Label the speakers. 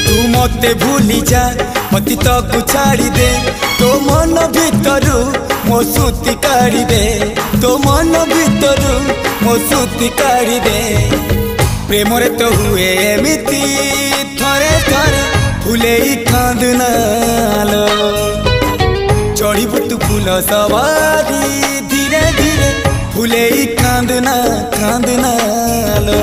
Speaker 1: तू मते भूली जा अतीत को छाड़ी दे तो मन भीतरू मो सुती काढ़ी दे तो मन भीतरू मो सुती काढ़ी दे प्रेम रे तो हुए एमिति थरे थरे फुले कांदनालो चढ़ीबू तू फूल सवारी धीरे धीरे फुले कांदना कांदनालो।